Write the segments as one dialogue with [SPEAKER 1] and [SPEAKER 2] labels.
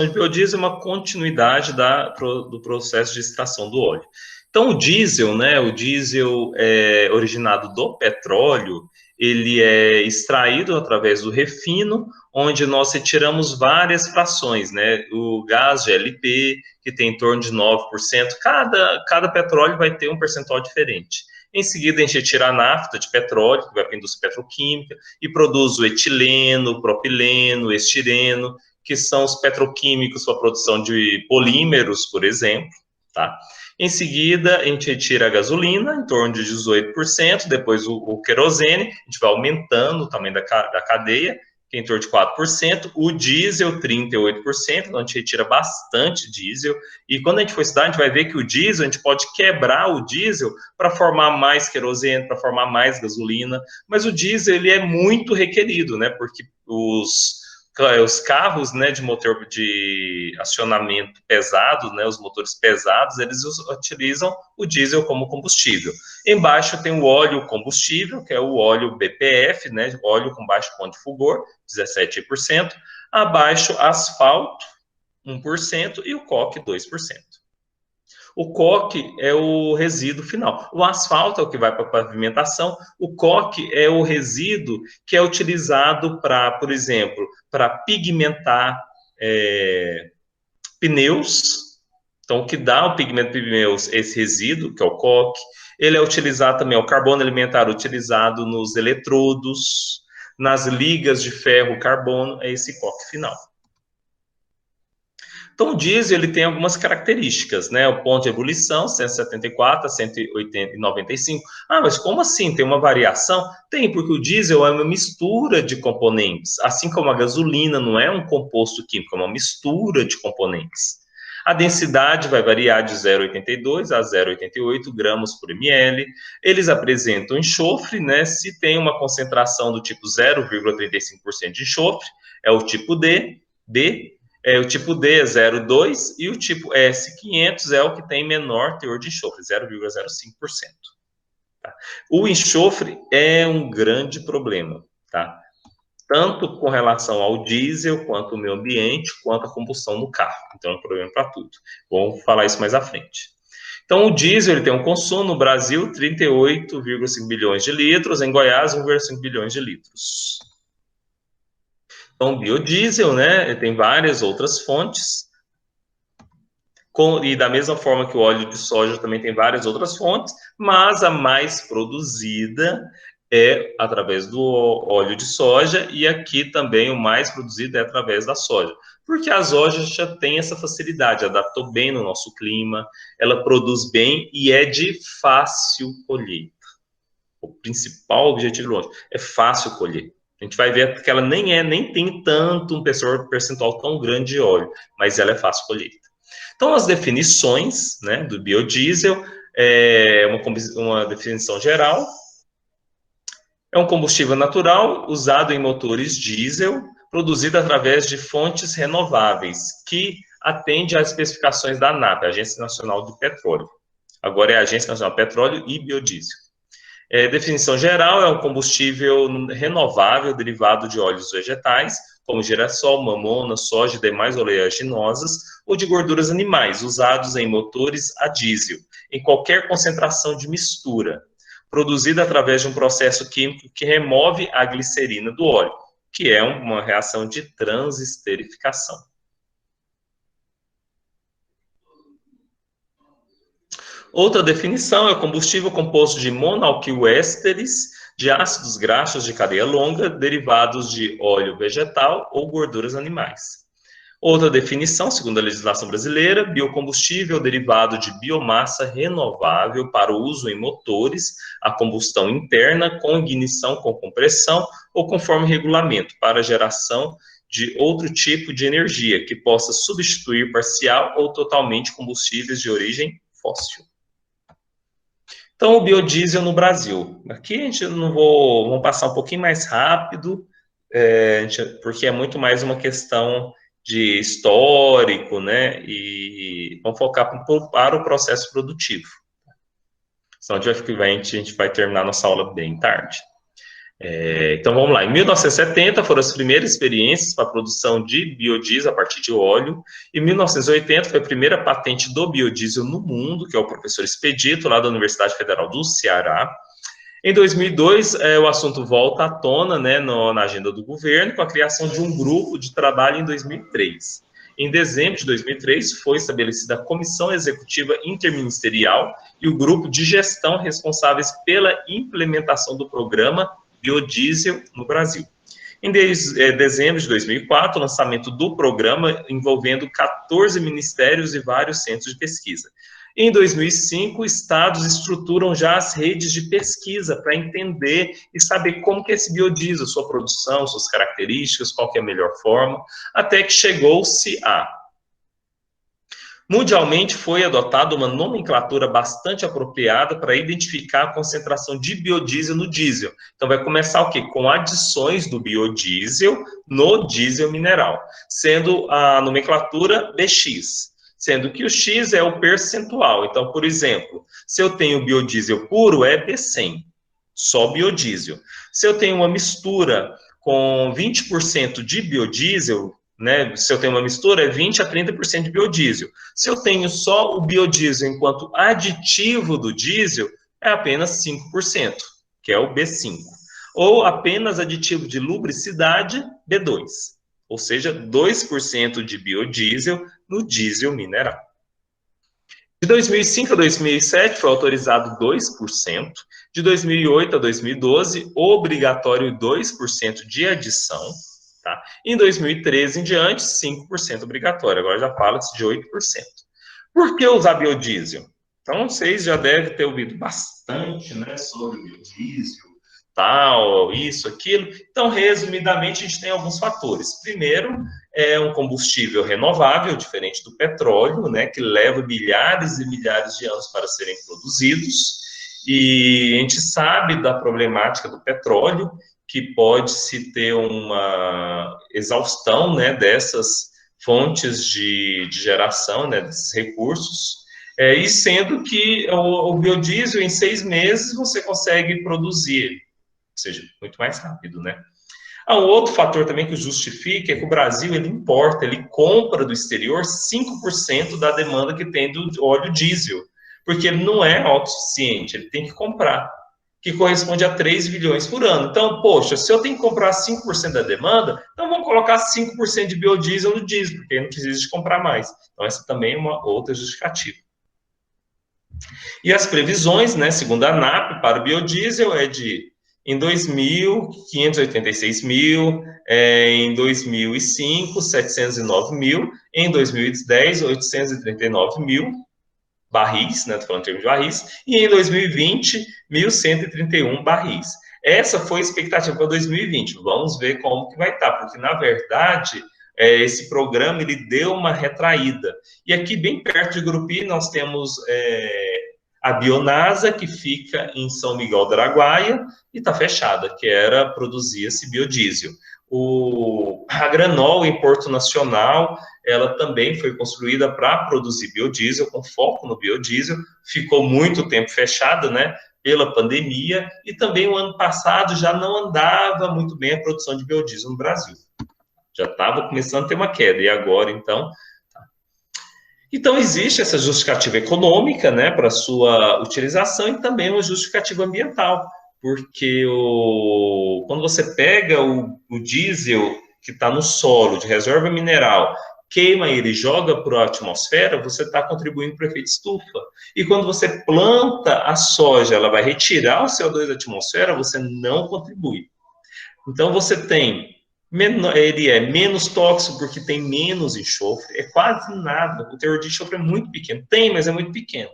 [SPEAKER 1] O biodiesel é uma continuidade do processo de extração do óleo. Então, o diesel, né, o diesel é originado do petróleo, ele é extraído através do refino, onde nós retiramos várias frações, né, o gás GLP, que tem em torno de 9%, cada petróleo vai ter um percentual diferente. Em seguida, a gente retira a nafta de petróleo, que vai para a indústria petroquímica, e produz o etileno, o propileno, o estireno, que são os petroquímicos para a produção de polímeros, por exemplo, tá? Em seguida, a gente retira a gasolina, em torno de 18%, depois o querosene, a gente vai aumentando o tamanho da cadeia, que é em torno de 4%, o diesel, 38%, então a gente retira bastante diesel, e quando a gente for estudar, a gente vai ver que o diesel, a gente pode quebrar o diesel para formar mais querosene, para formar mais gasolina, mas o diesel, ele é muito requerido, né, porque os carros, né, de motor de acionamento pesado, né, os motores pesados, eles utilizam o diesel como combustível. Embaixo tem o óleo combustível, que é o óleo BPF, né, óleo com baixo ponto de fulgor, 17%. Abaixo, asfalto, 1%, e o coque, 2%. O coque é o resíduo final. O asfalto é o que vai para a pavimentação. O coque é o resíduo que é utilizado para, por exemplo, para pigmentar pneus. Então, o que dá o pigmento de pneus é esse resíduo, que é o coque. Ele é utilizado também, o carbono alimentar utilizado nos eletrodos, nas ligas de ferro carbono, é esse coque final. Então, o diesel ele tem algumas características, né? O ponto de ebulição, 174 a 195. Ah, mas como assim? Tem uma variação? Tem, porque o diesel é uma mistura de componentes, assim como a gasolina não é um composto químico, é uma mistura de componentes. A densidade vai variar de 0,82 a 0,88 gramas por ml. Eles apresentam enxofre, né? Se tem uma concentração do tipo 0,35% de enxofre, é o tipo D. O tipo D é 0,2 e o tipo S500 é o que tem menor teor de enxofre, 0,05%. Tá? O enxofre é um grande problema, tá? Tanto com relação ao diesel, quanto ao meio ambiente, quanto à combustão no carro. Então é um problema para tudo. Vamos falar isso mais à frente. Então, o diesel ele tem um consumo no Brasil 38,5 bilhões de litros, em Goiás 1,5 bilhões de litros. Então, biodiesel, né, tem várias outras fontes, e da mesma forma que o óleo de soja também tem várias outras fontes, mas a mais produzida é através do óleo de soja, e aqui também o mais produzido é através da soja, porque a soja já tem essa facilidade, adaptou bem no nosso clima, ela produz bem e é de fácil colheita. O principal objetivo é fácil colher. A gente vai ver que ela nem tem tanto um percentual tão grande de óleo, mas ela é fácil colheita. Então, as definições, né, do biodiesel, uma definição geral, é um combustível natural usado em motores diesel, produzido através de fontes renováveis, que atende às especificações da ANP, Agência Nacional do Petróleo. Agora é a Agência Nacional do Petróleo e Biodiesel. Definição geral, é um combustível renovável derivado de óleos vegetais, como girassol, mamona, soja e demais oleaginosas, ou de gorduras animais, usados em motores a diesel, em qualquer concentração de mistura, produzida através de um processo químico que remove a glicerina do óleo, que é uma reação de transesterificação. Outra definição é o combustível composto de monoalquilésteres de ácidos graxos de cadeia longa, derivados de óleo vegetal ou gorduras animais. Outra definição, segundo a legislação brasileira, biocombustível derivado de biomassa renovável para o uso em motores a combustão interna com ignição com compressão ou conforme regulamento para geração de outro tipo de energia que possa substituir parcial ou totalmente combustíveis de origem fóssil. Então, o biodiesel no Brasil. Aqui a gente vamos passar um pouquinho mais rápido, porque é muito mais uma questão de histórico, né? E vamos focar para o processo produtivo. Senão a gente vai terminar nossa aula bem tarde. Então vamos lá, em 1970 foram as primeiras experiências para a produção de biodiesel a partir de óleo, em 1980 foi a primeira patente do biodiesel no mundo, que é o professor Expedito, lá da Universidade Federal do Ceará. Em 2002, o assunto volta à tona, né, na agenda do governo, com a criação de um grupo de trabalho em 2003. Em dezembro de 2003, foi estabelecida a Comissão Executiva Interministerial e o grupo de gestão responsáveis pela implementação do programa Biodiesel no Brasil. Em dezembro de 2004, o lançamento do programa envolvendo 14 ministérios e vários centros de pesquisa. Em 2005, estados estruturam já as redes de pesquisa para entender e saber como que é esse biodiesel, sua produção, suas características, qual que é a melhor forma, até que chegou-se a... Mundialmente foi adotada uma nomenclatura bastante apropriada para identificar a concentração de biodiesel no diesel. Então vai começar o quê? Com adições do biodiesel no diesel mineral, sendo a nomenclatura BX, sendo que o X é o percentual. Então, por exemplo, se eu tenho biodiesel puro, é B100, só biodiesel. Se eu tenho uma mistura com 20% de biodiesel, né, se eu tenho uma mistura, é 20 a 30% de biodiesel. Se eu tenho só o biodiesel enquanto aditivo do diesel, é apenas 5%, que é o B5. Ou apenas aditivo de lubricidade, B2. Ou seja, 2% de biodiesel no diesel mineral. De 2005 a 2007 foi autorizado 2%, de 2008 a 2012, obrigatório 2% de adição, tá? Em 2013 em diante, 5% obrigatório, agora já fala-se de 8%. Por que usar biodiesel? Então, vocês já devem ter ouvido bastante, né, sobre biodiesel, tal, isso, aquilo. Então, resumidamente, a gente tem alguns fatores. Primeiro, é um combustível renovável, diferente do petróleo, né, que leva milhares e milhares de anos para serem produzidos. E a gente sabe da problemática do petróleo, que pode-se ter uma exaustão, né, dessas fontes de geração, né, desses recursos, e sendo que o biodiesel, em 6 meses, você consegue produzir, ou seja, muito mais rápido, né? Há um outro fator também que justifica é que o Brasil, ele importa, ele compra do exterior 5% da demanda que tem do óleo diesel, porque ele não é autossuficiente, ele tem que comprar, que corresponde a 3 bilhões por ano. Então, poxa, se eu tenho que comprar 5% da demanda, então vamos colocar 5% de biodiesel no diesel, porque aí não precisa de comprar mais. Então, essa também é uma outra justificativa. E as previsões, né, segundo a ANAP, para o biodiesel é de, em 2000, 586 mil, em 2005, 709 mil, em 2010, 839 mil barris, né, estou falando em termos de barris, e em 2020, 1.131 barris. Essa foi a expectativa para 2020. Vamos ver como que vai estar, porque, na verdade, esse programa ele deu uma retraída. E aqui, bem perto de Gurupi, nós temos a Bionasa, que fica em São Miguel do Araguaia, e está fechada, que era produzir esse biodiesel. A Granol, em Porto Nacional, ela também foi construída para produzir biodiesel, com foco no biodiesel, ficou muito tempo fechada, né, pela pandemia, e também o ano passado já não andava muito bem a produção de biodiesel no Brasil. Já estava começando a ter uma queda, e agora, então... Então, existe essa justificativa econômica, né, para sua utilização e também uma justificativa ambiental, porque quando você pega o diesel que está no solo, de reserva mineral, queima ele e joga para a atmosfera, você está contribuindo para o efeito estufa. E quando você planta a soja, ela vai retirar o CO2 da atmosfera, você não contribui. Então, você tem... ele é menos tóxico porque tem menos enxofre, é quase nada, o teor de enxofre é muito pequeno, tem, mas é muito pequeno.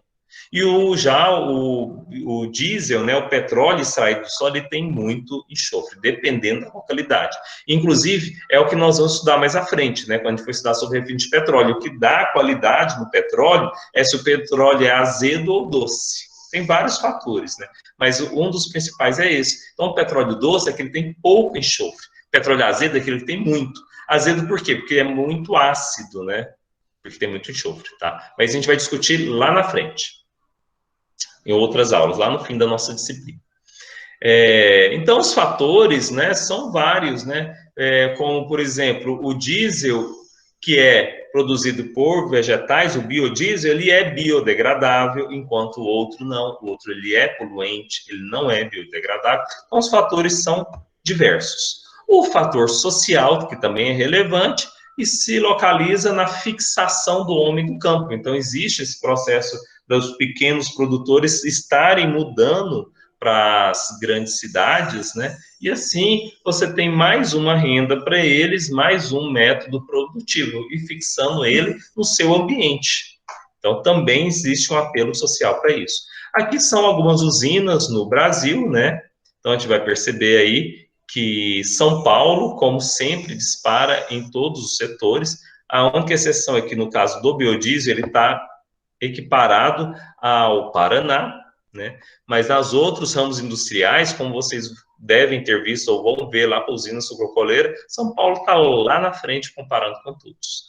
[SPEAKER 1] E o diesel, né, o petróleo extraído do solo, ele tem muito enxofre, dependendo da localidade. Inclusive, é o que nós vamos estudar mais à frente, né, quando a gente for estudar sobre refino de petróleo. O que dá qualidade no petróleo é se o petróleo é azedo ou doce. Tem vários fatores, né, mas um dos principais é esse. Então, o petróleo doce é que ele tem pouco enxofre. Petróleo azedo é aquele que tem muito. Azedo por quê? Porque é muito ácido, né? Porque tem muito enxofre, tá? Mas a gente vai discutir lá na frente, em outras aulas, lá no fim da nossa disciplina. Então, os fatores, né, são vários, né, como, por exemplo, o diesel, que é produzido por vegetais, o biodiesel, ele é biodegradável, enquanto o outro não. O outro, ele é poluente, ele não é biodegradável. Então, os fatores são diversos. O fator social, que também é relevante, e se localiza na fixação do homem do campo. Então, existe esse processo dos pequenos produtores estarem mudando para as grandes cidades, né? E assim você tem mais uma renda para eles, mais um método produtivo e fixando ele no seu ambiente. Então também existe um apelo social para isso. Aqui são algumas usinas no Brasil, né? Então a gente vai perceber aí que São Paulo, como sempre, dispara em todos os setores. A única exceção é que no caso do biodiesel ele está equiparado ao Paraná, né? Mas nas outros ramos industriais, como vocês devem ter visto ou vão ver lá para a usina sucrocoleira, São Paulo está lá na frente comparando com todos.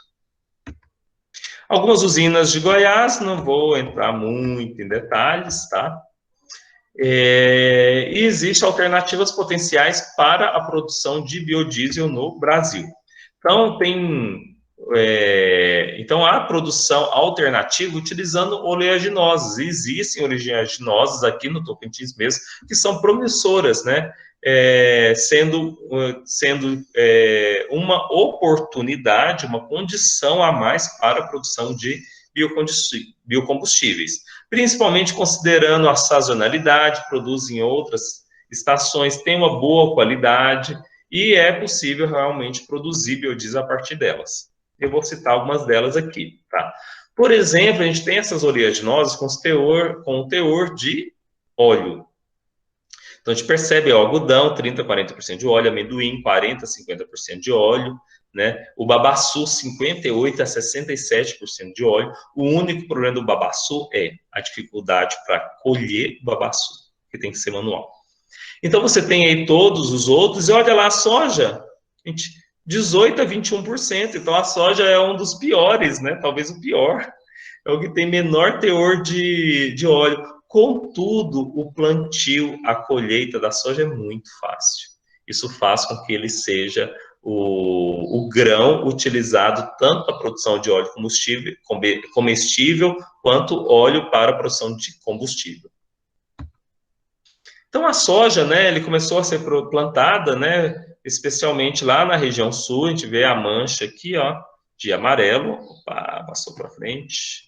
[SPEAKER 1] Algumas usinas de Goiás, não vou entrar muito em detalhes, tá? E existem alternativas potenciais para a produção de biodiesel no Brasil. Então, então, há produção alternativa utilizando oleaginosas. Existem oleaginosas aqui no Tocantins mesmo, que são promissoras, né? Sendo uma oportunidade, uma condição a mais para a produção de biocombustíveis. Principalmente considerando a sazonalidade, produzem em outras estações, tem uma boa qualidade e é possível realmente produzir biodiesel a partir delas. Eu vou citar algumas delas aqui, tá? Por exemplo, a gente tem essas oleaginosas com teor de óleo. Então, a gente percebe o algodão, 30%, 40% de óleo, amendoim, 40%, 50% de óleo, né? O babaçu, 58% a 67% de óleo. O único problema do babaçu é a dificuldade para colher o babaçu, que tem que ser manual. Então, você tem aí todos os outros, e olha lá a soja, gente, 18% a 21%. Então, a soja é um dos piores, né? Talvez o pior. É o que tem menor teor de óleo. Contudo, o plantio, a colheita da soja é muito fácil. Isso faz com que ele seja o grão utilizado tanto para a produção de óleo comestível, quanto óleo para a produção de combustível. Então, a soja, né, ele começou a ser plantada, né, especialmente lá na região sul. A gente vê a mancha aqui, ó, de amarelo. Opa, passou para frente.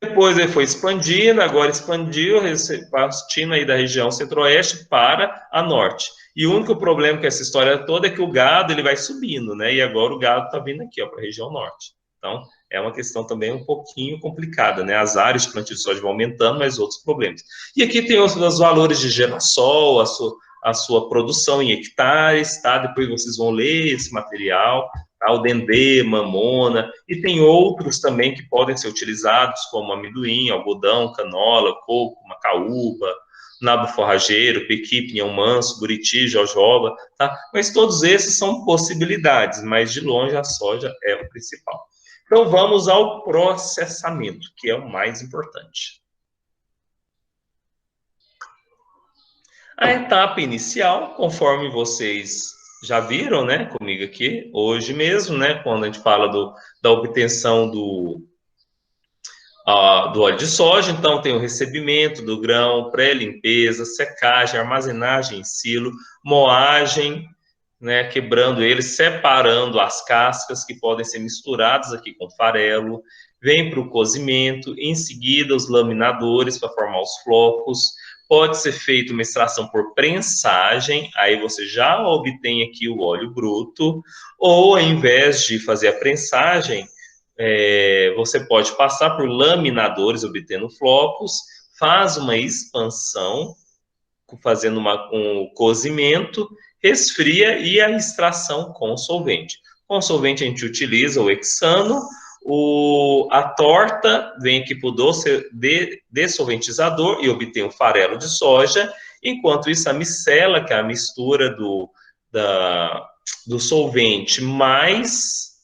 [SPEAKER 1] Depois ele foi expandindo, agora expandiu, partindo aí da região centro-oeste para a norte. E o único problema com essa história toda é que o gado ele vai subindo, né? E agora o gado está vindo aqui, ó, para a região norte. Então, é uma questão também um pouquinho complicada, né? As áreas de plantio de soja vão aumentando, mas outros problemas. E aqui tem os valores de girassol, a sua produção em hectares, tá? Depois vocês vão ler esse material. O dendê, mamona, e tem outros também que podem ser utilizados, como amendoim, algodão, canola, coco, macaúba, nabo forrageiro, pequi, pinhão manso, buriti, jojoba, tá? Mas todos esses são possibilidades, mas de longe a soja é o principal. Então vamos ao processamento, que é o mais importante. A etapa inicial, conforme vocês já viram, né, comigo aqui, hoje mesmo, né, quando a gente fala da obtenção do óleo de soja, então tem o recebimento do grão, pré-limpeza, secagem, armazenagem em silo, moagem, né, quebrando ele, separando as cascas que podem ser misturadas aqui com farelo, vem para o cozimento, em seguida os laminadores para formar os flocos. Pode ser feita uma extração por prensagem, aí você já obtém aqui o óleo bruto, ou ao invés de fazer a prensagem, você pode passar por laminadores, obtendo flocos, faz uma expansão, fazendo um cozimento, resfria e a extração com solvente. Com solvente a gente utiliza o hexano, a torta vem aqui para o dessolventizador e obtém o farelo de soja, enquanto isso a micela, que é a mistura do solvente mais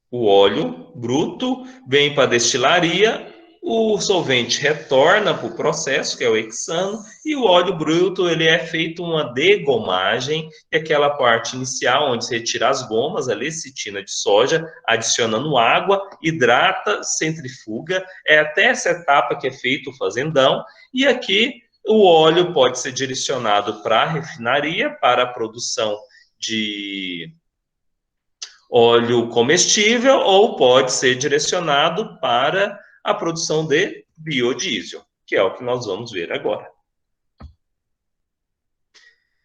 [SPEAKER 1] o óleo bruto, vem para a destilaria, o solvente retorna para o processo, que é o hexano, e o óleo bruto, ele é feito uma degomagem, que é aquela parte inicial, onde se retira as gomas, a lecitina de soja, adicionando água, hidrata, centrifuga, é até essa etapa que é feito o fazendão, e aqui o óleo pode ser direcionado para a refinaria, para a produção de óleo comestível, ou pode ser direcionado para a produção de biodiesel, que é o que nós vamos ver agora.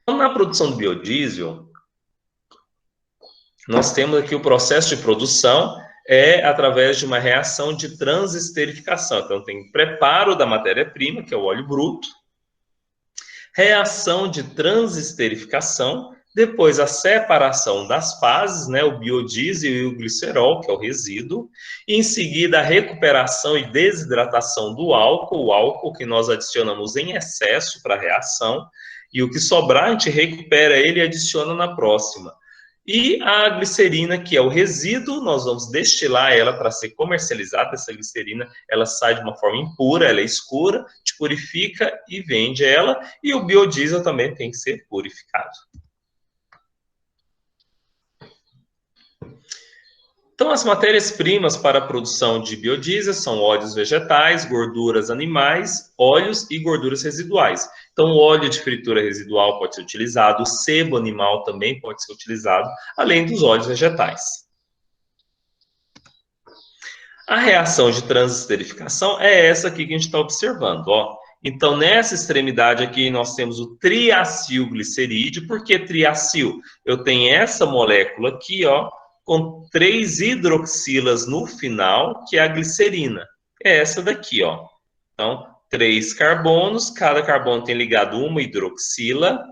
[SPEAKER 1] Então, na produção de biodiesel, nós temos aqui o processo de produção através de uma reação de transesterificação. Então, tem preparo da matéria-prima, que é o óleo bruto, reação de transesterificação, depois a separação das fases, né, o biodiesel e o glicerol, que é o resíduo, e em seguida a recuperação e desidratação do álcool, o álcool que nós adicionamos em excesso para a reação, e o que sobrar a gente recupera ele e adiciona na próxima. E a glicerina, que é o resíduo, nós vamos destilar ela para ser comercializada. Essa glicerina, ela sai de uma forma impura, ela é escura, a gente purifica e vende ela, e o biodiesel também tem que ser purificado. Então, as matérias-primas para a produção de biodiesel são óleos vegetais, gorduras animais, óleos e gorduras residuais. Então, o óleo de fritura residual pode ser utilizado, o sebo animal também pode ser utilizado, além dos óleos vegetais. A reação de transesterificação é essa aqui que a gente está observando, ó. Então, nessa extremidade aqui, nós temos o triacilglicerídeo. Por que triacil? Eu tenho essa molécula aqui, ó, com 3 hidroxilas no final, que é a glicerina. É essa daqui, ó. Então, 3 carbonos, cada carbono tem ligado uma hidroxila,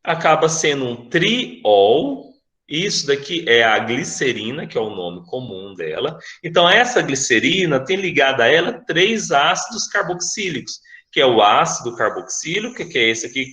[SPEAKER 1] acaba sendo um triol. Isso daqui é a glicerina, que é o nome comum dela. Então, essa glicerina tem ligado a ela 3 ácidos carboxílicos, que é o ácido carboxílico, que é esse aqui.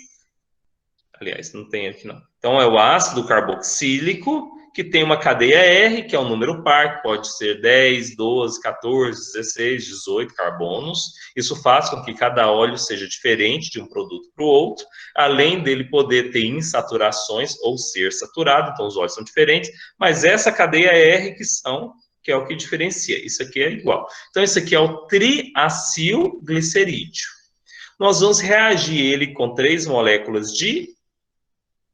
[SPEAKER 1] Aliás, não tem aqui não. Então, é o ácido carboxílico, que tem uma cadeia R, que é um número par, que pode ser 10, 12, 14, 16, 18 carbonos. Isso faz com que cada óleo seja diferente de um produto para o outro, além dele poder ter insaturações ou ser saturado, então os óleos são diferentes, mas essa cadeia R que é o que diferencia. Isso aqui é igual. Então, isso aqui é o triacilglicerídeo. Nós vamos reagir ele com 3 moléculas de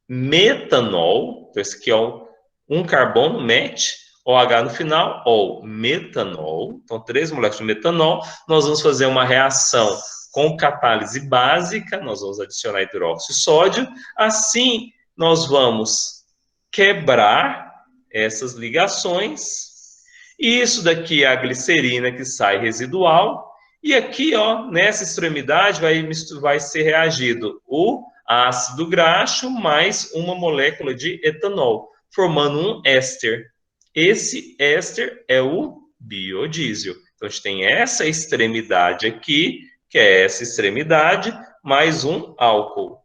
[SPEAKER 1] metanol. Então, esse aqui é um carbono, met, OH no final, ou metanol. Então, 3 moléculas de metanol. Nós vamos fazer uma reação com catálise básica, nós vamos adicionar hidróxido de sódio. Assim, nós vamos quebrar essas ligações. E isso daqui é a glicerina que sai residual. E aqui, ó, nessa extremidade, vai ser reagido o ácido graxo mais uma molécula de etanol, formando um éster. Esse éster é o biodiesel. Então, a gente tem essa extremidade aqui, que é essa extremidade, mais um álcool.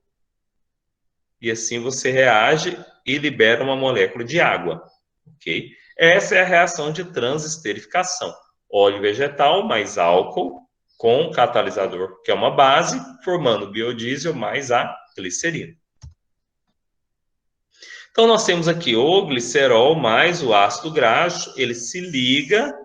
[SPEAKER 1] E assim você reage e libera uma molécula de água. Ok? Essa é a reação de transesterificação. Óleo vegetal mais álcool com catalisador, que é uma base, formando biodiesel mais a glicerina. Então, nós temos aqui o glicerol mais o ácido graxo, ele se liga,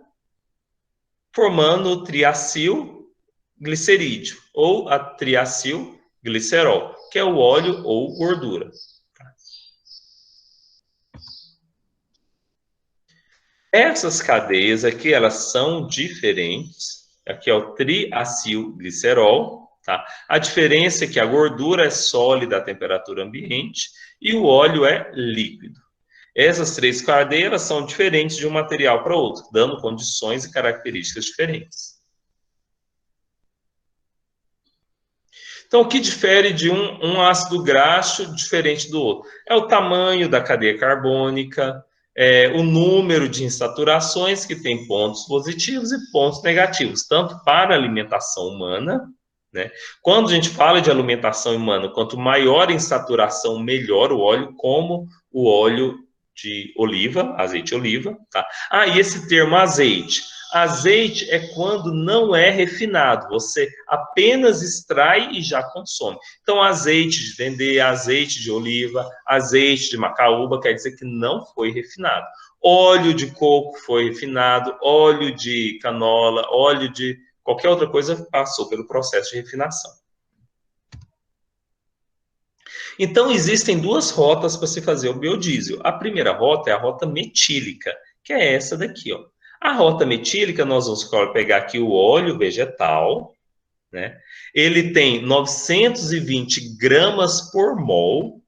[SPEAKER 1] formando o triacilglicerídeo, ou a triacilglicerol, que é o óleo ou gordura. Essas cadeias aqui, elas são diferentes. Aqui é o triacilglicerol, tá? A diferença é que a gordura é sólida à temperatura ambiente e o óleo é líquido. Essas 3 cadeias são diferentes de um material para outro, dando condições e características diferentes. Então, o que difere de um ácido graxo diferente do outro? É o tamanho da cadeia carbônica, o número de insaturações, que tem pontos positivos e pontos negativos, tanto para a alimentação humana, né? Quando a gente fala de alimentação humana, quanto maior a insaturação, melhor o óleo, como o óleo de oliva, azeite de oliva, tá? Ah, e esse termo azeite. Azeite é quando não é refinado, você apenas extrai e já consome. Então, azeite de dendê, azeite de oliva, azeite de macaúba, quer dizer que não foi refinado. Óleo de coco foi refinado, óleo de canola, óleo de qualquer outra coisa passou pelo processo de refinação. Então, existem duas rotas para se fazer o biodiesel. A primeira rota é a rota metílica, que é essa daqui, ó. A rota metílica, nós vamos pegar aqui o óleo vegetal, né? Ele tem 920 gramas por mol,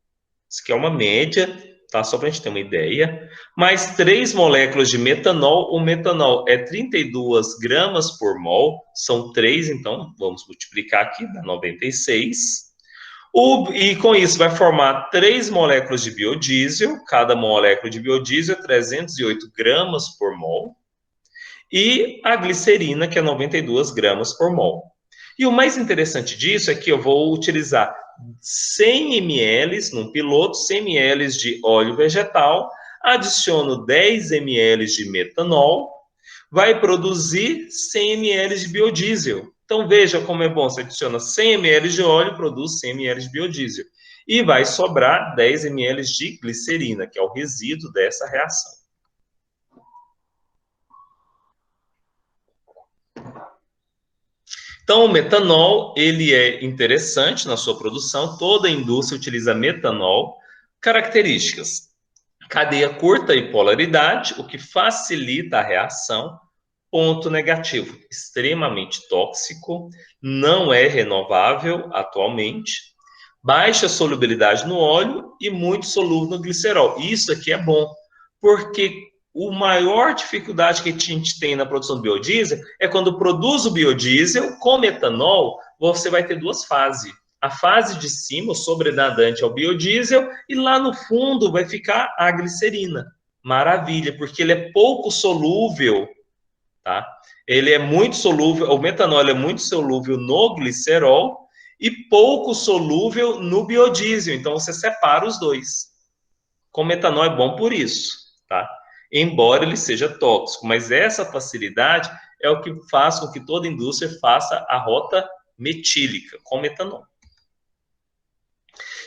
[SPEAKER 1] isso aqui é uma média, tá? Só para a gente ter uma ideia. Mais 3 moléculas de metanol. O metanol é 32 gramas por mol, são 3, então vamos multiplicar aqui, dá 96. E com isso vai formar 3 moléculas de biodiesel, cada molécula de biodiesel é 308 gramas por mol, e a glicerina, que é 92 gramas por mol. E o mais interessante disso é que eu vou utilizar 100 ml num piloto, 100 ml de óleo vegetal, adiciono 10 ml de metanol, vai produzir 100 ml de biodiesel. Então veja como é bom, você adiciona 100 ml de óleo, produz 100 ml de biodiesel. E vai sobrar 10 ml de glicerina, que é o resíduo dessa reação. Então, o metanol, ele é interessante na sua produção, toda a indústria utiliza metanol. Características: cadeia curta e polaridade, o que facilita a reação. Ponto negativo: extremamente tóxico, não é renovável atualmente, baixa solubilidade no óleo e muito solúvel no glicerol. Isso aqui é bom, porque a maior dificuldade que a gente tem na produção do biodiesel é quando produz o biodiesel com metanol, você vai ter duas fases. A fase de cima, o sobrenadante, é o biodiesel, e lá no fundo vai ficar a glicerina. Maravilha, porque ele é pouco solúvel, tá? Ele é muito solúvel, o metanol é muito solúvel no glicerol e pouco solúvel no biodiesel. Então você separa os dois. Com metanol é bom por isso, tá? Embora ele seja tóxico, mas essa facilidade é o que faz com que toda indústria faça a rota metílica com metanol.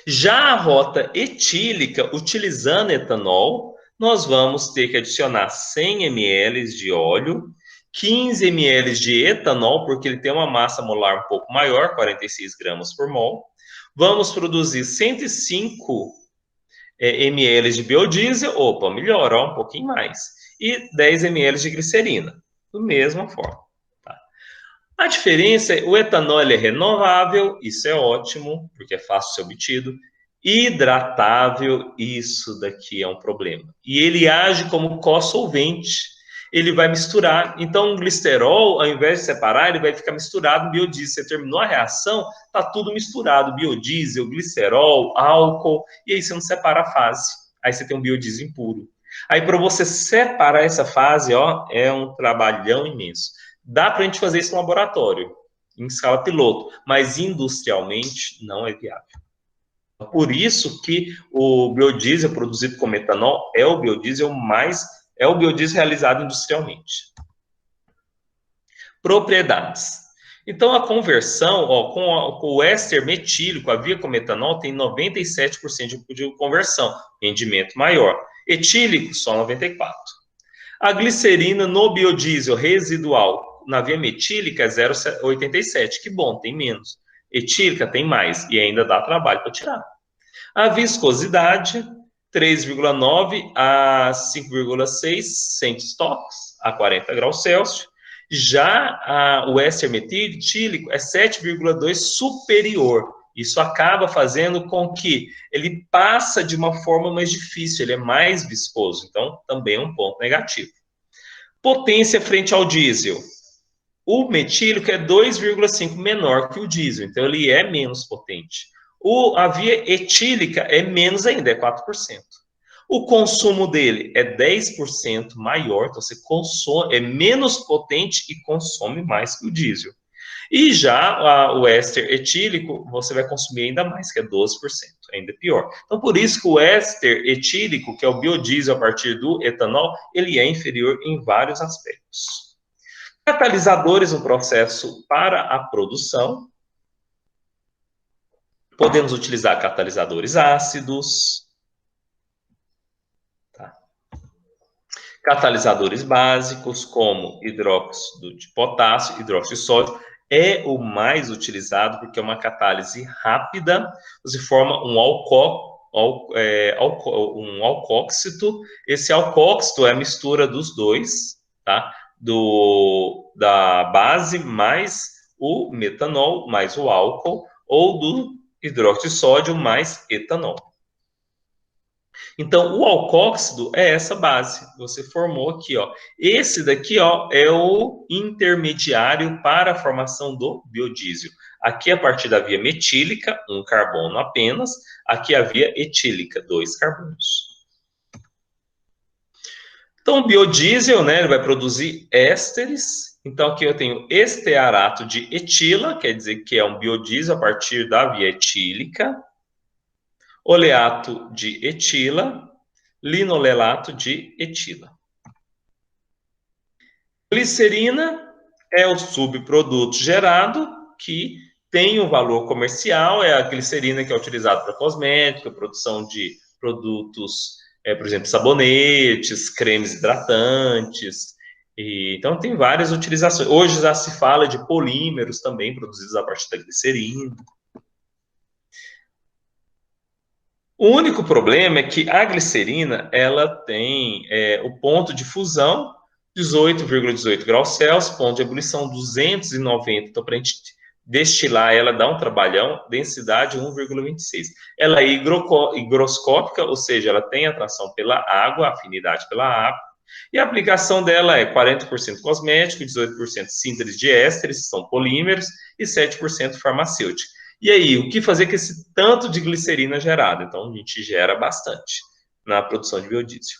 [SPEAKER 1] Já a rota etílica, utilizando etanol, nós vamos ter que adicionar 100 ml de óleo, 15 ml de etanol, porque ele tem uma massa molar um pouco maior, 46 gramas por mol. Vamos produzir 105 ml de biodiesel, opa, melhora um pouquinho mais, e 10 ml de glicerina, da mesma forma. Tá? A diferença é o etanol é renovável, isso é ótimo, porque é fácil de ser obtido. Hidratável, isso daqui é um problema. E ele age como co-solvente, ele vai misturar. Então, o glicerol, ao invés de separar, ele vai ficar misturado no biodiesel. Você terminou a reação, tá tudo misturado, biodiesel, glicerol, álcool, e aí você não separa a fase. Aí você tem um biodiesel impuro. Aí, para você separar essa fase, ó, é um trabalhão imenso. Dá para a gente fazer isso no laboratório, em escala piloto, mas industrialmente não é viável. Por isso que o biodiesel produzido com metanol é o biodiesel realizado industrialmente. Propriedades. Então, a conversão, ó, com o éster metílico, a via com metanol, tem 97% de conversão, rendimento maior. Etílico, só 94%. A glicerina no biodiesel residual, na via metílica, é 0,87%. Que bom, tem menos. Etílica tem mais, e ainda dá trabalho para tirar. A viscosidade, 3,9 a 5,6 centistocks a 40 graus Celsius. Já o éster metílico é 7,2 superior. Isso acaba fazendo com que ele passa de uma forma mais difícil, ele é mais viscoso. Então, também é um ponto negativo. Potência frente ao diesel. O metílico é 2,5 menor que o diesel, então ele é menos potente. A via etílica é menos ainda, é 4%. O consumo dele é 10% maior, então você consome, é menos potente e consome mais que o diesel. E já o éster etílico, você vai consumir ainda mais, que é 12%, ainda pior. Então, por isso que o éster etílico, que é o biodiesel a partir do etanol, ele é inferior em vários aspectos. Catalisadores no processo para a produção. Podemos utilizar catalisadores ácidos, tá? Catalisadores básicos, como hidróxido de potássio, hidróxido de sódio, é o mais utilizado porque é uma catálise rápida, você forma um alcóxido. Esse alcóxido é a mistura dos dois, tá? Da base mais o metanol, mais o álcool, ou do hidróxido de sódio mais etanol. Então, o alcóxido é essa base. Você formou aqui, ó. Esse daqui, ó, é o intermediário para a formação do biodiesel. Aqui, a partir da via metílica, um carbono apenas. Aqui, a via etílica, 2 carbonos. Então, o biodiesel, né, ele vai produzir ésteres. Então, aqui eu tenho estearato de etila, quer dizer que é um biodiesel a partir da via etílica. Oleato de etila, linolelato de etila. Glicerina é o subproduto gerado que tem um valor comercial, é a glicerina que é utilizada para cosmética, produção de produtos, por exemplo, sabonetes, cremes hidratantes. Então, tem várias utilizações. Hoje já se fala de polímeros também produzidos a partir da glicerina. O único problema é que a glicerina ela tem o ponto de fusão 18,18 graus Celsius, ponto de ebulição 290. Então, para a gente destilar ela dá um trabalhão, densidade 1,26. Ela é higroscópica, ou seja, ela tem atração pela água, afinidade pela água, e a aplicação dela é 40% cosmético, 18% síntese de ésteres, são polímeros, e 7% farmacêutico. E aí, o que fazer com esse tanto de glicerina gerada? Então, a gente gera bastante na produção de biodiesel.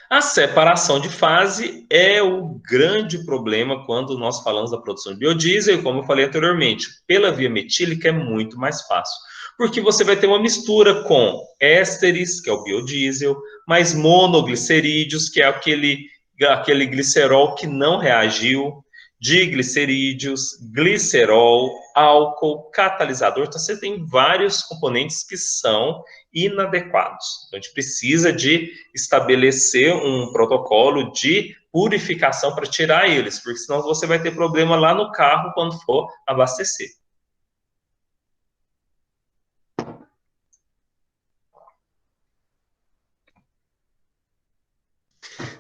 [SPEAKER 1] A separação de fase é o grande problema quando nós falamos da produção de biodiesel, e como eu falei anteriormente, pela via metílica é muito mais fácil, porque você vai ter uma mistura com ésteres, que é o biodiesel, mais monoglicerídeos, que é aquele glicerol que não reagiu, diglicerídeos, glicerol, álcool, catalisador. Então, você tem vários componentes que são inadequados. Então, a gente precisa de estabelecer um protocolo de purificação para tirar eles, porque senão você vai ter problema lá no carro quando for abastecer.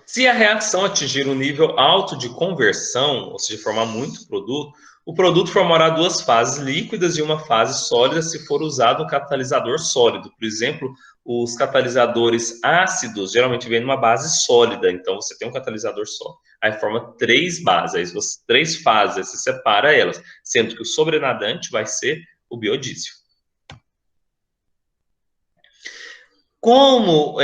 [SPEAKER 1] Se a reação atingir um nível alto de conversão, ou seja, formar muito produto, o produto formará duas fases líquidas e uma fase sólida se for usado um catalisador sólido. Por exemplo, os catalisadores ácidos geralmente vêm numa base sólida, então você tem um catalisador sólido. Aí forma 3 bases, aí 3 fases, aí você separa elas, sendo que o sobrenadante vai ser o biodiesel. Como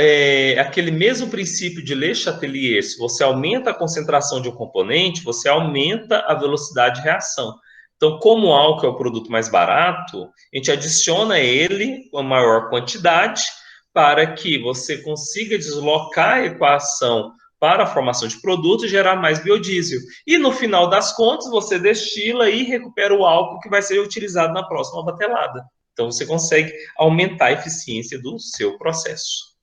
[SPEAKER 1] aquele mesmo princípio de Le Chatelier, se você aumenta a concentração de um componente, você aumenta a velocidade de reação. Então, como o álcool é o produto mais barato, a gente adiciona ele com maior quantidade para que você consiga deslocar a equação para a formação de produto e gerar mais biodiesel. E no final das contas, você destila e recupera o álcool que vai ser utilizado na próxima batelada. Então, você consegue aumentar a eficiência do seu processo.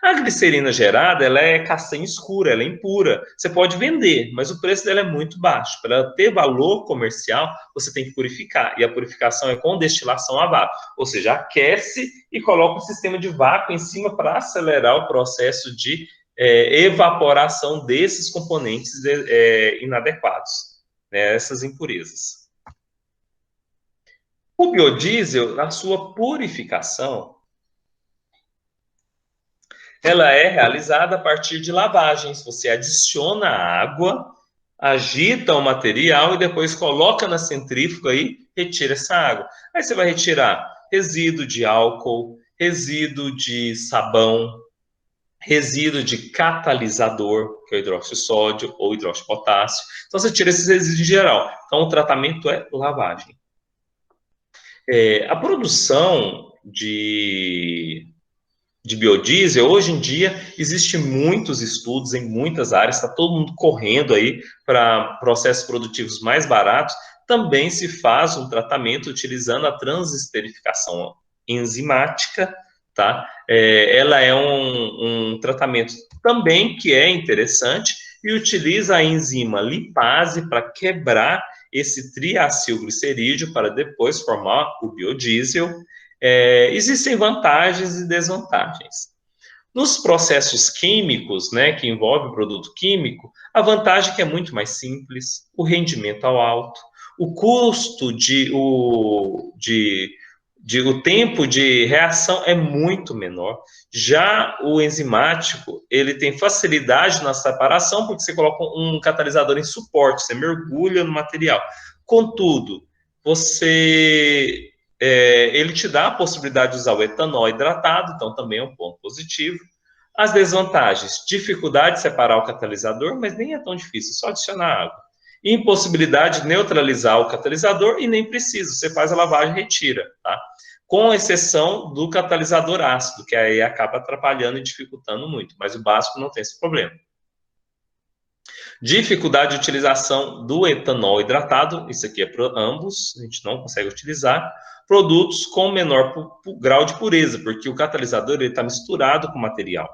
[SPEAKER 1] A glicerina gerada, ela é castanha escura, ela é impura. Você pode vender, mas o preço dela é muito baixo. Para ela ter valor comercial, você tem que purificar. E a purificação é com destilação a vácuo. Ou seja, aquece e coloca um sistema de vácuo em cima para acelerar o processo de evaporação desses componentes inadequados, né, essas impurezas. O biodiesel, na sua purificação, ela é realizada a partir de lavagens. Você adiciona água, agita o material e depois coloca na centrífuga e retira essa água. Aí você vai retirar resíduo de álcool, resíduo de sabão, resíduo de catalisador, que é o hidróxido de sódio ou hidróxido de potássio. Então você tira esses resíduos em geral. Então o tratamento é lavagem. A produção de de biodiesel, hoje em dia existem muitos estudos em muitas áreas, está todo mundo correndo aí para processos produtivos mais baratos. Também se faz um tratamento utilizando a transesterificação enzimática, tá? Ela é um tratamento também que é interessante e utiliza a enzima lipase para quebrar esse triacilglicerídeo para depois formar o biodiesel. Existem vantagens e desvantagens. Nos processos químicos, né, que envolve produto químico, a vantagem é que é muito mais simples, o rendimento é alto, o custo o tempo de reação é muito menor. Já o enzimático, ele tem facilidade na separação, porque você coloca um catalisador em suporte, você mergulha no material. Contudo, ele te dá a possibilidade de usar o etanol hidratado, então também é um ponto positivo. As desvantagens, dificuldade de separar o catalisador, mas nem é tão difícil, só adicionar água. Impossibilidade de neutralizar o catalisador e nem precisa, você faz a lavagem e retira, tá? Com exceção do catalisador ácido, que aí acaba atrapalhando e dificultando muito, mas o básico não tem esse problema. Dificuldade de utilização do etanol hidratado, isso aqui é para ambos, a gente não consegue utilizar. Produtos com menor grau de pureza, porque o catalisador está misturado com o material.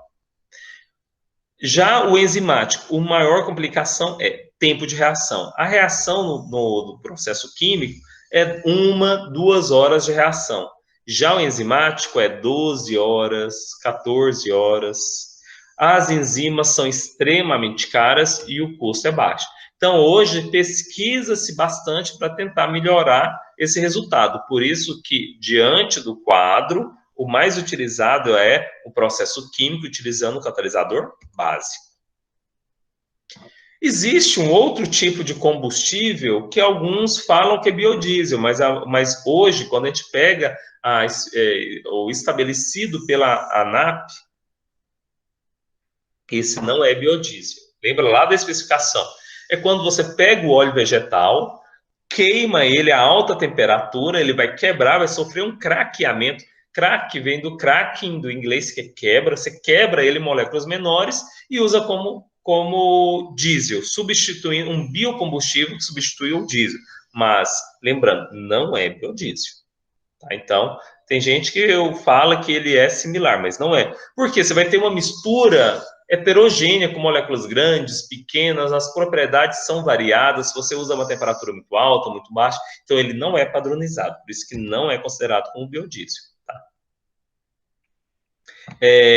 [SPEAKER 1] Já o enzimático, a maior complicação é tempo de reação. A reação no processo químico é 1, 2 horas de reação. Já o enzimático é 12 horas, 14 horas. As enzimas são extremamente caras e o custo é baixo. Então, hoje, pesquisa-se bastante para tentar melhorar esse resultado. Por isso que, diante do quadro, o mais utilizado é o processo químico utilizando o catalisador básico. Existe um outro tipo de combustível que alguns falam que é biodiesel, mas hoje, quando a gente pega o estabelecido pela ANAP, esse não é biodiesel. Lembra lá da especificação? É quando você pega o óleo vegetal, queima ele a alta temperatura, ele vai quebrar, vai sofrer um craqueamento. Crack vem do cracking, do inglês, que é quebra. Você quebra ele em moléculas menores e usa como diesel, substituindo um biocombustível que substitui o diesel. Mas, lembrando, não é biodiesel. Tá? Então, tem gente que fala que ele é similar, mas não é. Porque você vai ter uma mistura heterogênea com moléculas grandes, pequenas, as propriedades são variadas, se você usa uma temperatura muito alta, muito baixa, então ele não é padronizado, por isso que não é considerado como biodiesel. Tá?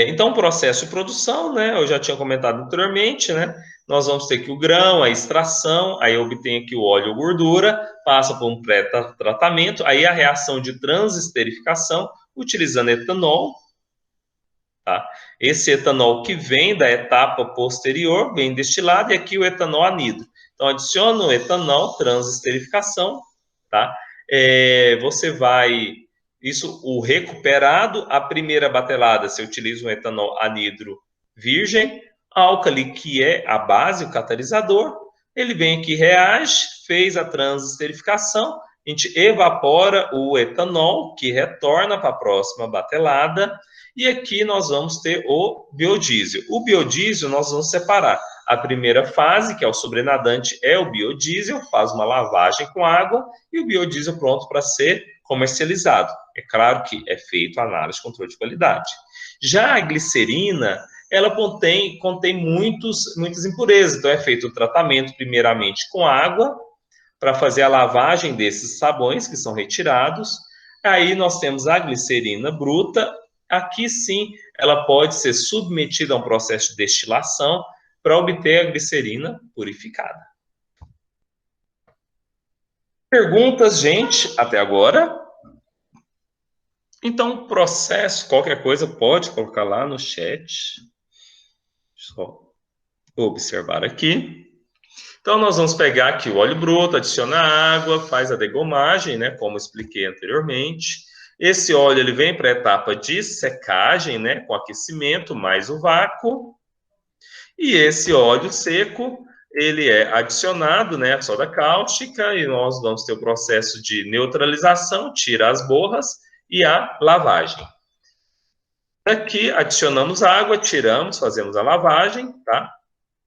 [SPEAKER 1] Então, o processo de produção, né, eu já tinha comentado anteriormente, né, nós vamos ter aqui o grão, a extração, aí obtém aqui o óleo ou gordura, passa por um pré-tratamento, aí a reação de transesterificação, utilizando etanol. Tá? Esse etanol que vem da etapa posterior, vem destilado, e aqui o etanol anidro. Então, adiciona o etanol, transesterificação, tá? Você vai... Isso, o recuperado, a primeira batelada, você utiliza um etanol anidro virgem, álcali, que é a base, o catalisador, ele vem aqui, reage, fez a transesterificação, a gente evapora o etanol, que retorna para a próxima batelada, e aqui nós vamos ter o biodiesel. O biodiesel nós vamos separar. A primeira fase, que é o sobrenadante, é o biodiesel, faz uma lavagem com água, e o biodiesel pronto para ser comercializado. É claro que é feito a análise de controle de qualidade. Já a glicerina, ela contém muitas impurezas, então é feito o tratamento primeiramente com água, para fazer a lavagem desses sabões que são retirados. Aí nós temos a glicerina bruta. Aqui sim, ela pode ser submetida a um processo de destilação para obter a glicerina purificada. Perguntas, gente, até agora? Então, processo, qualquer coisa pode colocar lá no chat. Só observar aqui. Então, nós vamos pegar aqui o óleo bruto, adiciona água, faz a degomagem, né, como expliquei anteriormente. Esse óleo ele vem para a etapa de secagem, né, com aquecimento mais o vácuo. E esse óleo seco, ele é adicionado, né, a soda cáustica, e nós vamos ter o processo de neutralização, tira as borras e a lavagem. Aqui adicionamos água, tiramos, fazemos a lavagem, tá?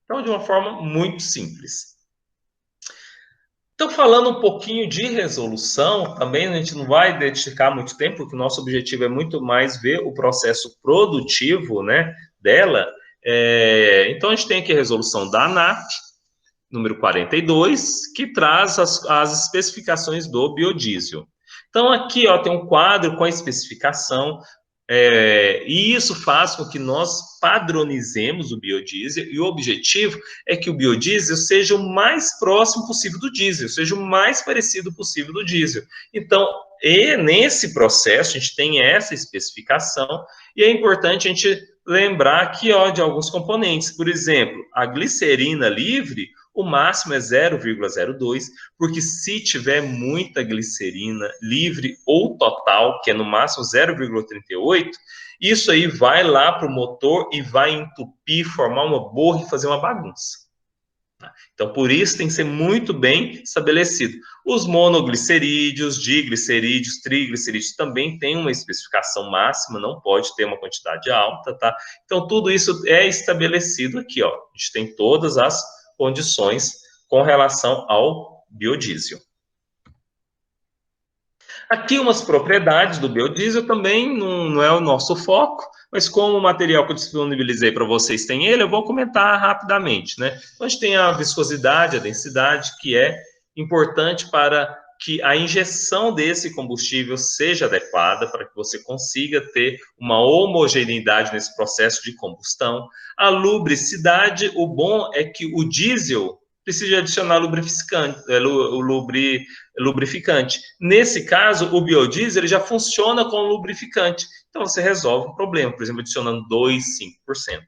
[SPEAKER 1] Então, de uma forma muito simples. Então, falando um pouquinho de resolução, também a gente não vai dedicar muito tempo, porque o nosso objetivo é muito mais ver o processo produtivo, né, dela. Então, a gente tem aqui a resolução da ANAC, número 42, que traz as especificações do biodiesel. Então, aqui ó, tem um quadro com a especificação, e isso faz com que nós padronizemos o biodiesel, e o objetivo é que o biodiesel seja o mais próximo possível do diesel, seja o mais parecido possível do diesel. Então, e nesse processo, a gente tem essa especificação, e é importante a gente lembrar aqui ó, de alguns componentes. Por exemplo, a glicerina livre, o máximo é 0,02, porque se tiver muita glicerina livre ou total, que é no máximo 0,38, isso aí vai lá para o motor e vai entupir, formar uma borra e fazer uma bagunça. Então, por isso tem que ser muito bem estabelecido. Os monoglicerídeos, diglicerídeos, triglicerídeos também têm uma especificação máxima, não pode ter uma quantidade alta, tá? Então, tudo isso é estabelecido aqui, ó. A gente tem todas as condições com relação ao biodiesel. Aqui umas propriedades do biodiesel também não é o nosso foco, mas como o material que eu disponibilizei para vocês tem ele, eu vou comentar rapidamente, né? Então, a gente tem a viscosidade, a densidade, que é importante para que a injeção desse combustível seja adequada, para que você consiga ter uma homogeneidade nesse processo de combustão. A lubricidade, o bom é que o diesel precisa adicionar lubrificante. Nesse caso, o biodiesel ele já funciona como lubrificante. Então, você resolve o problema, por exemplo, adicionando 2,5%.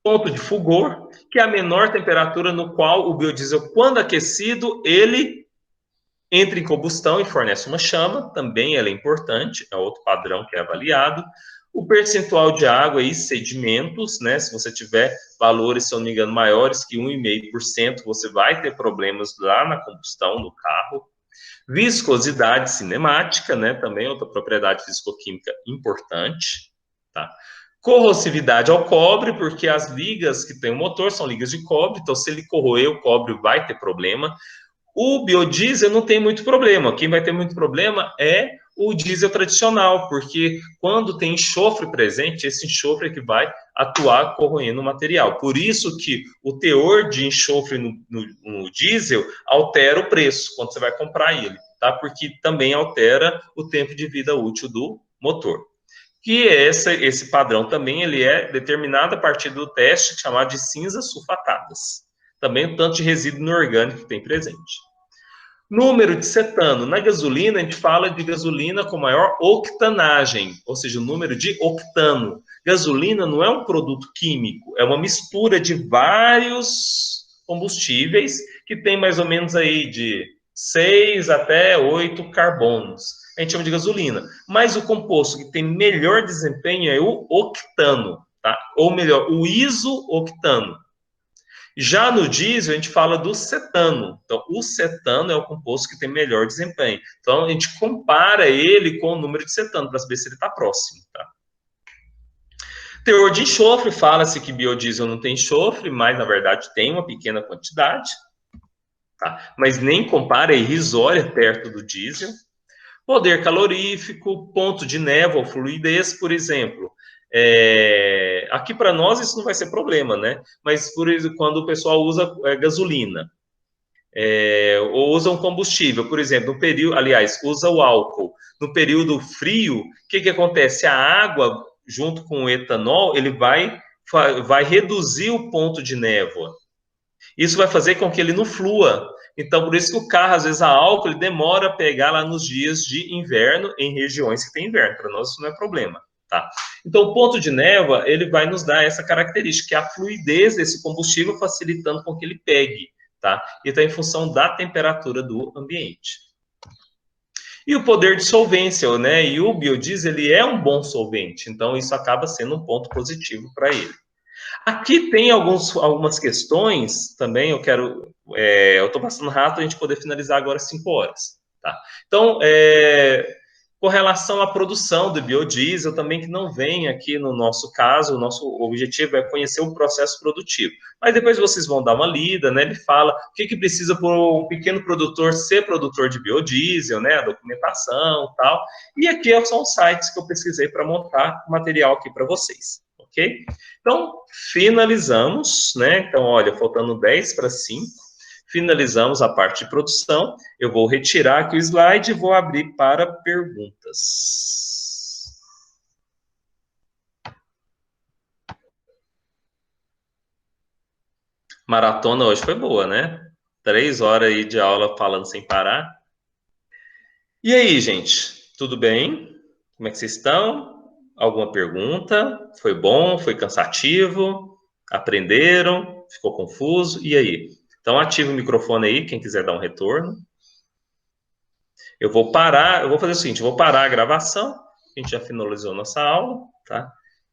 [SPEAKER 1] Ponto de fulgor, que é a menor temperatura no qual o biodiesel, quando aquecido, ele entra em combustão e fornece uma chama, também ela é importante, é outro padrão que é avaliado. O percentual de água e sedimentos, né? Se você tiver valores, se eu não me engano, maiores que 1,5%, você vai ter problemas lá na combustão do carro. Viscosidade cinemática, né? Também outra propriedade fisicoquímica importante, tá? Corrosividade ao cobre, porque as ligas que tem o motor são ligas de cobre, então se ele corroer o cobre vai ter problema. O biodiesel não tem muito problema. Quem vai ter muito problema é o diesel tradicional, porque quando tem enxofre presente, esse enxofre é que vai atuar corroendo o material. Por isso que o teor de enxofre no diesel altera o preço quando você vai comprar ele, tá? Porque também altera o tempo de vida útil do motor. Que esse padrão também ele é determinado a partir do teste chamado de cinzas sulfatadas. Também o tanto de resíduo inorgânico que tem presente. Número de cetano. Na gasolina, a gente fala de gasolina com maior octanagem, ou seja, o número de octano. Gasolina não é um produto químico, é uma mistura de vários combustíveis que tem mais ou menos aí de 6 até 8 carbonos. A gente chama de gasolina. Mas o composto que tem melhor desempenho é o octano, tá? Ou melhor, o isooctano. Já no diesel, a gente fala do cetano. Então, o cetano é o composto que tem melhor desempenho. Então, a gente compara ele com o número de cetano para saber se ele está próximo. Tá? Teor de enxofre, fala-se que biodiesel não tem enxofre, mas, na verdade, tem uma pequena quantidade. Tá? Mas nem compara, é irrisória perto do diesel. Poder calorífico, ponto de névoa, fluidez, por exemplo. Aqui para nós isso não vai ser problema, né? Mas por exemplo, quando o pessoal usa gasolina ou usa um combustível, por exemplo, no período, aliás, usa o álcool no período frio, o que acontece? A água junto com o etanol ele vai reduzir o ponto de névoa. Isso vai fazer com que ele não flua. Então, por isso que o carro, às vezes, a álcool, ele demora a pegar lá nos dias de inverno, em regiões que tem inverno. Para nós, isso não é problema. Tá? Então, o ponto de névoa, ele vai nos dar essa característica, que é a fluidez desse combustível, facilitando com que ele pegue. Tá? E está em função da temperatura do ambiente. E o poder de solvência, né? E o biodiesel, ele é um bom solvente. Então, isso acaba sendo um ponto positivo para ele. Aqui tem algumas questões também, eu estou passando rápido, a gente poder finalizar agora 5 horas. Tá? Então, Com relação à produção do biodiesel, também que não vem aqui no nosso caso, o nosso objetivo é conhecer o processo produtivo. Mas depois vocês vão dar uma lida, né? Ele fala o que precisa para o pequeno produtor ser produtor de biodiesel, né? A documentação e tal. E aqui são os sites que eu pesquisei para montar o material aqui para vocês, ok? Então, finalizamos, né? Então, olha, faltando 10 para 5. Finalizamos a parte de produção. Eu vou retirar aqui o slide e vou abrir para perguntas. Maratona hoje foi boa, né? 3 horas aí de aula falando sem parar. E aí, gente? Tudo bem? Como é que vocês estão? Alguma pergunta? Foi bom? Foi cansativo? Aprenderam? Ficou confuso? E aí? Então, ative o microfone aí, quem quiser dar um retorno. Eu vou parar, eu vou fazer o seguinte, eu vou parar a gravação, a gente já finalizou nossa aula, tá?